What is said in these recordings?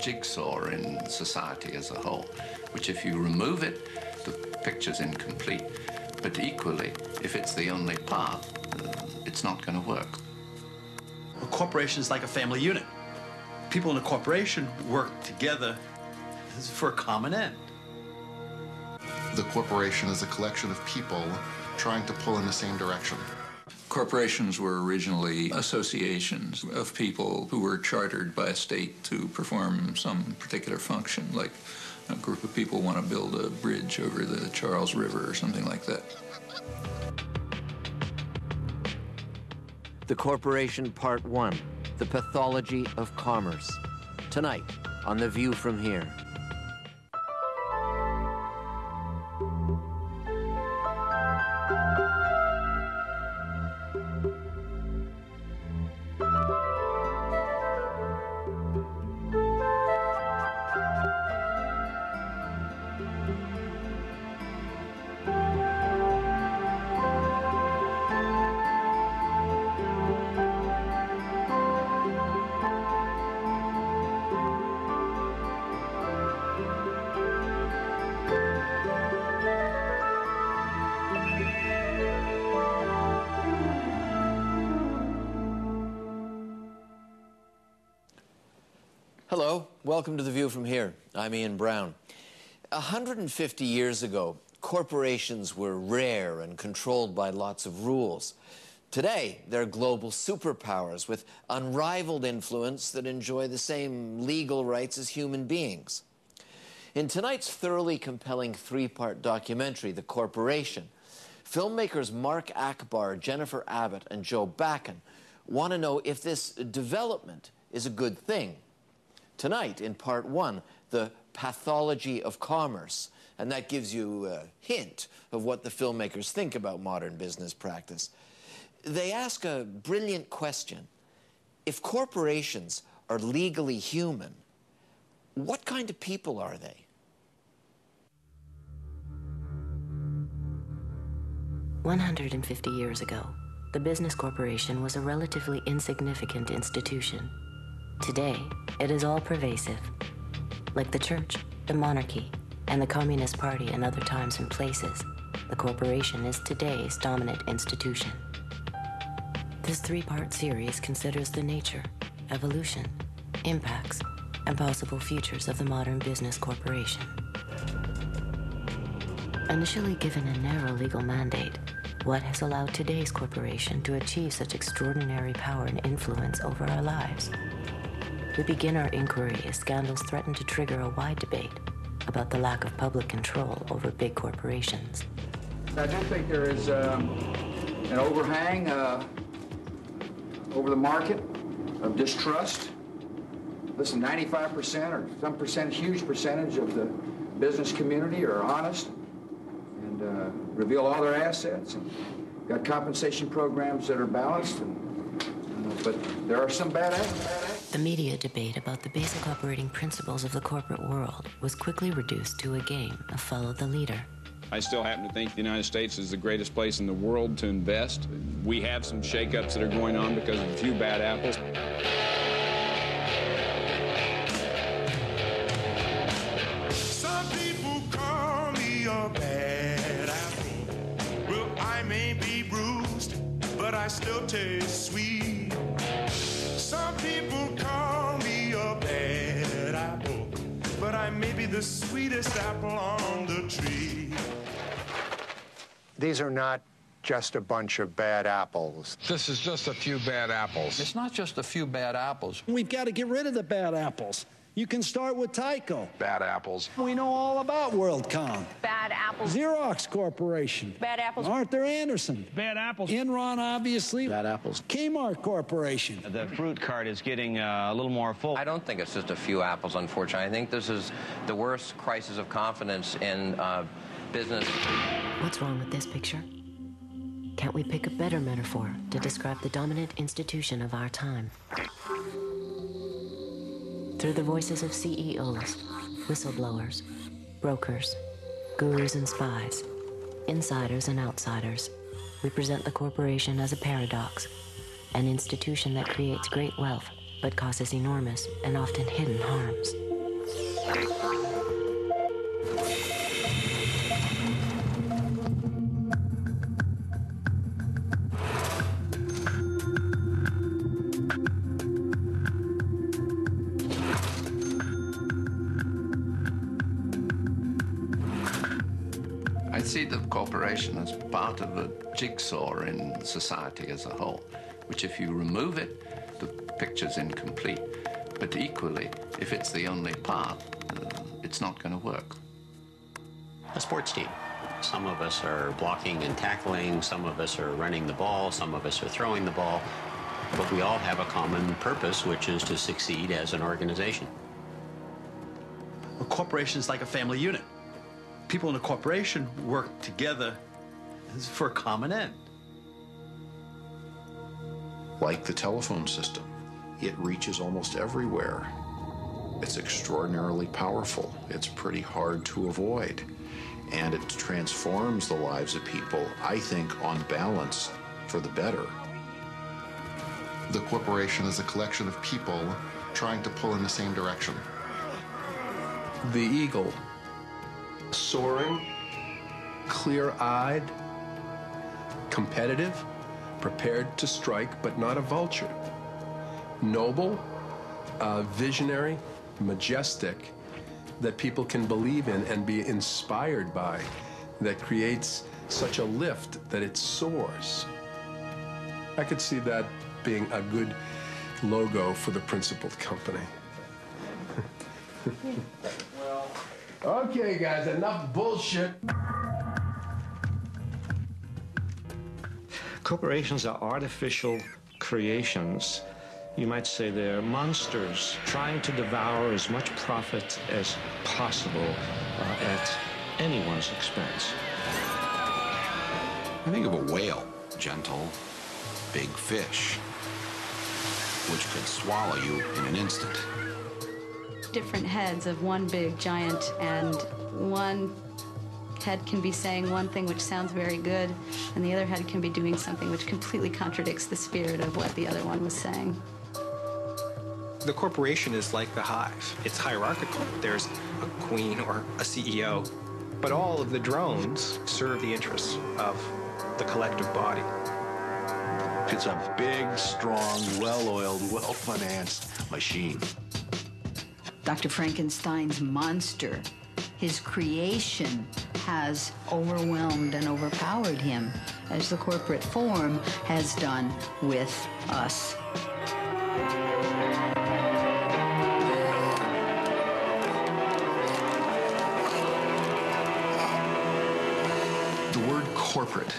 jigsaw in society as a whole, which if you remove it, the picture's incomplete. But equally, if it's the only part, it's not going to work. A corporation is like a family unit. People in a corporation work together for a common end. The corporation is a collection of people trying to pull in the same direction. Corporations were originally associations of people who were chartered by a state to perform some particular function, like a group of people want to build a bridge over the Charles River or something like that. The Corporation Part 1, The Pathology of Commerce. Tonight on The View from Here. Hello, welcome to The View from Here. I'm Ian Brown. 150 years ago, corporations were rare and controlled by lots of rules. Today, they're global superpowers with unrivaled influence that enjoy the same legal rights as human beings. In tonight's thoroughly compelling three-part documentary, The Corporation, filmmakers Mark Akbar, Jennifer Abbott, and Joe Backen want to know if this development is a good thing. Tonight, in part one, the pathology of commerce. And that gives you a hint of what the filmmakers think about modern business practice. They ask a brilliant question. If corporations are legally human, what kind of people are they? "150 years ago, the business corporation was a relatively insignificant institution. Today, it is all-pervasive. Like the church, the monarchy, and the Communist Party in other times and places, the corporation is today's dominant institution. This three-part series considers the nature, evolution, impacts, and possible futures of the modern business corporation. Initially given a narrow legal mandate, what has allowed today's corporation to achieve such extraordinary power and influence over our lives? We begin our inquiry as scandals threaten to trigger a wide debate about the lack of public control over big corporations. I do think there is an overhang over the market of distrust. Listen, 95% or some percent, huge percentage of the business community are honest and reveal all their assets and got compensation programs that are balanced. But there are some bad apples. The media debate about the basic operating principles of the corporate world was quickly reduced to a game of follow the leader. I still happen to think the United States is the greatest place in the world to invest. We have some shakeups that are going on because of a few bad apples. Some people call me a bad apple. Well, I may be bruised, but I still taste sweet. Some people call me a bad apple, but I may be the sweetest apple on the tree. These are not just a bunch of bad apples. This is just a few bad apples. It's not just a few bad apples. We've got to get rid of the bad apples. You can start with Tyco. Bad apples. We know all about WorldCom. Bad apples. Xerox Corporation. Bad apples. Arthur Anderson. Bad apples. Enron, obviously. Bad apples. Kmart Corporation. The fruit cart is getting a little more full. I don't think it's just a few apples, unfortunately. I think this is the worst crisis of confidence in business. What's wrong with this picture? Can't we pick a better metaphor to describe the dominant institution of our time? Through the voices of CEOs, whistleblowers, brokers, gurus and spies, insiders and outsiders, we present the corporation as a paradox, an institution that creates great wealth but causes enormous and often hidden harms. see the corporation as part of a jigsaw in society as a whole, which if you remove it, the picture's incomplete. But equally, if it's the only part, it's not going to work. A sports team. Some of us are blocking and tackling, some of us are running the ball, some of us are throwing the ball, but we all have a common purpose, which is to succeed as an organization. A corporation is like a family unit. People in a corporation work together for a common end. Like the telephone system, it reaches almost everywhere. It's extraordinarily powerful. It's pretty hard to avoid. And it transforms the lives of people, I think, on balance, for the better. The corporation is a collection of people trying to pull in the same direction. The eagle, soaring, clear-eyed, competitive, prepared to strike, but not a vulture. Noble, visionary, majestic, that people can believe in and be inspired by, that creates such a lift that it soars. I could see that being a good logo for the principal company. Okay, guys, enough bullshit. Corporations are artificial creations. You might say they're monsters trying to devour as much profit as possible at anyone's expense. I think of a whale, gentle, big fish, which could swallow you in an instant. Different heads of one big giant, and one head can be saying one thing which sounds very good, and the other head can be doing something which completely contradicts the spirit of what the other one was saying. The corporation is like the hive. It's hierarchical. There's a queen or a CEO, but all of the drones serve the interests of the collective body. It's a big, strong, well-oiled, well-financed machine. Dr. Frankenstein's monster, his creation, has overwhelmed and overpowered him, as the corporate form has done with us. The word corporate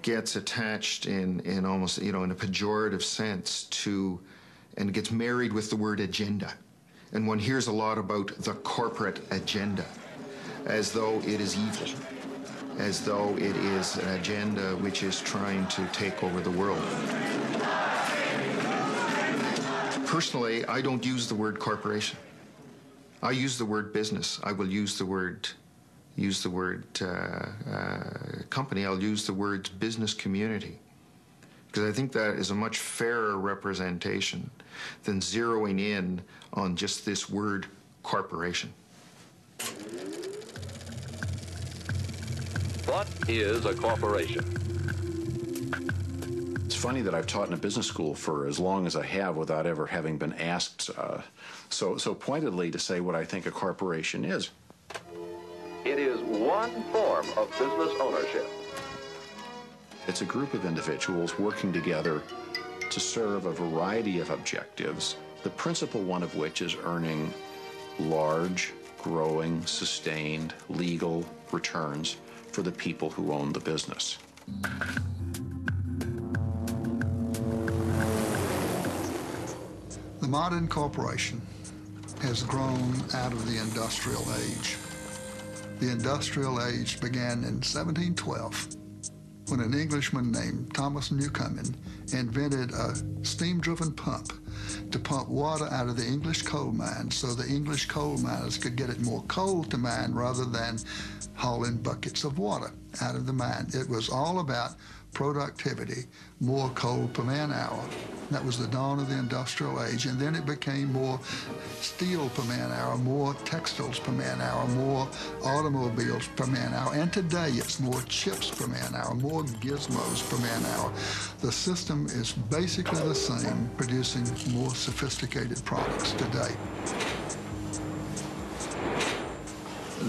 gets attached in almost, in a pejorative sense to, and gets married with the word agenda. And one hears a lot about the corporate agenda, as though it is evil, as though it is an agenda which is trying to take over the world. Personally, I don't use the word corporation. I use the word business. I will use the word company. I'll use the word business community, because I think that is a much fairer representation than zeroing in on just this word corporation. What is a corporation? It's funny that I've taught in a business school for as long as I have without ever having been asked so pointedly to say what I think a corporation is. It is one form of business ownership. It's a group of individuals working together to serve a variety of objectives, the principal one of which is earning large, growing, sustained, legal returns for the people who own the business. The modern corporation has grown out of the industrial age. The industrial age began in 1712 when an Englishman named Thomas Newcomen invented a steam-driven pump to pump water out of the English coal mines so the English coal miners could get it more coal to mine rather than hauling buckets of water out of the mine. It was all about productivity, more coal per man hour. That was the dawn of the industrial age, and then it became more steel per man hour, more textiles per man hour, more automobiles per man hour, and today it's more chips per man hour, more gizmos per man hour. The system is basically the same, producing more sophisticated products today.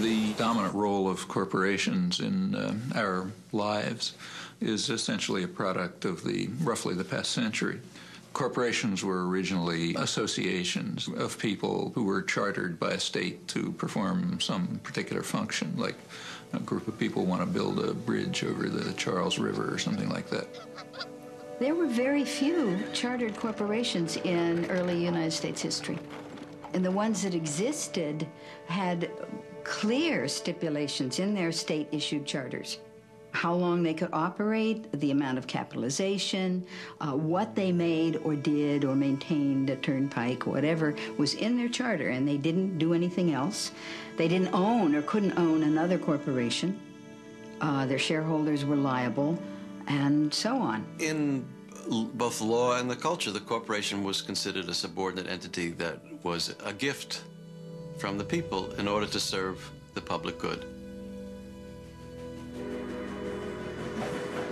The dominant role of corporations in our lives is essentially a product of roughly the past century. Corporations were originally associations of people who were chartered by a state to perform some particular function, like a group of people want to build a bridge over the Charles River or something like that. There were very few chartered corporations in early United States history. And the ones that existed had clear stipulations in their state-issued charters. How long they could operate, the amount of capitalization, what they made or did or maintained, a turnpike, whatever, was in their charter, and they didn't do anything else. They didn't own or couldn't own another corporation. Their shareholders were liable, and so on. In both the law and the culture, the corporation was considered a subordinate entity that was a gift from the people in order to serve the public good.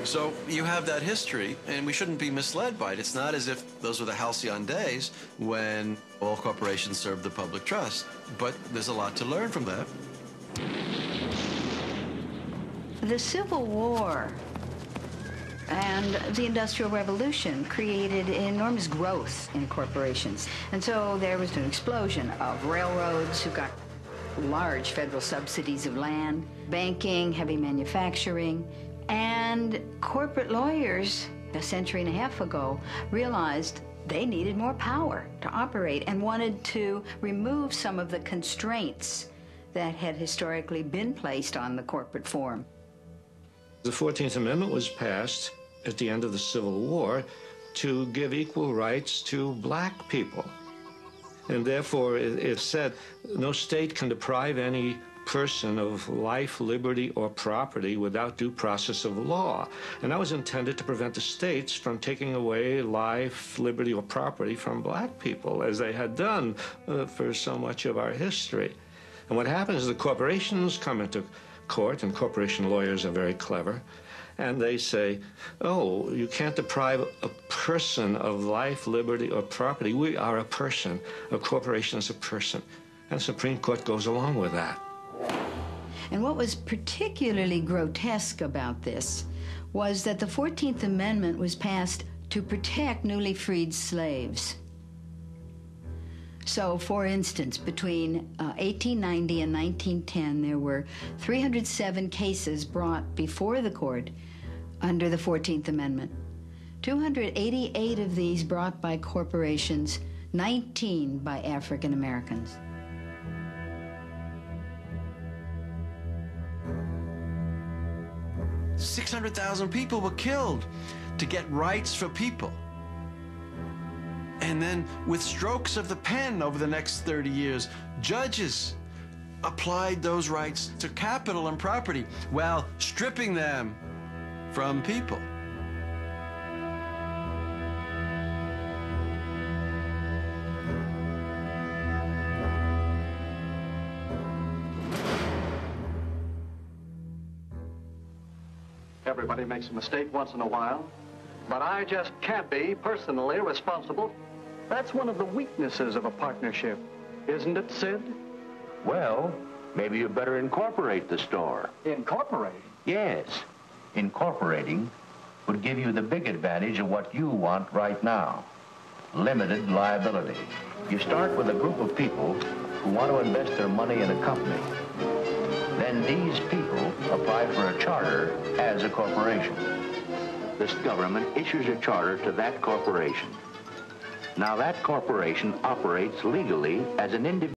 So you have that history, and we shouldn't be misled by it. It's not as if those were the halcyon days when all corporations served the public trust, but there's a lot to learn from that. The Civil War and the Industrial Revolution created enormous growth in corporations. And so there was an explosion of railroads who got large federal subsidies of land, banking, heavy manufacturing, and corporate lawyers a century and a half ago realized they needed more power to operate and wanted to remove some of the constraints that had historically been placed on the corporate form. The 14th Amendment was passed at the end of the Civil War to give equal rights to black people. And therefore, it said no state can deprive any person of life, liberty, or property without due process of law. And that was intended to prevent the states from taking away life, liberty, or property from black people, as they had done for so much of our history. And what happens is the corporations come into court, and corporation lawyers are very clever, and they say, oh, you can't deprive a person of life, liberty, or property. We are a person. A corporation is a person. And the Supreme Court goes along with that. And what was particularly grotesque about this was that the 14th Amendment was passed to protect newly freed slaves. So, for instance, between 1890 and 1910, there were 307 cases brought before the court under the 14th Amendment. 288 of these brought by corporations, 19 by African Americans. $600,000 people were killed to get rights for people. And then, with strokes of the pen over the next 30 years, judges applied those rights to capital and property while stripping them from people. Everybody makes a mistake once in a while, but I just can't be personally responsible. That's one of the weaknesses of a partnership, isn't it, Sid? Well, maybe you better incorporate the store. Incorporate? Yes. Incorporating would give you the big advantage of what you want right now. Limited liability. You start with a group of people who want to invest their money in a company. Then these people apply for a charter as a corporation. This government issues a charter to that corporation. Now that corporation operates legally as an individual.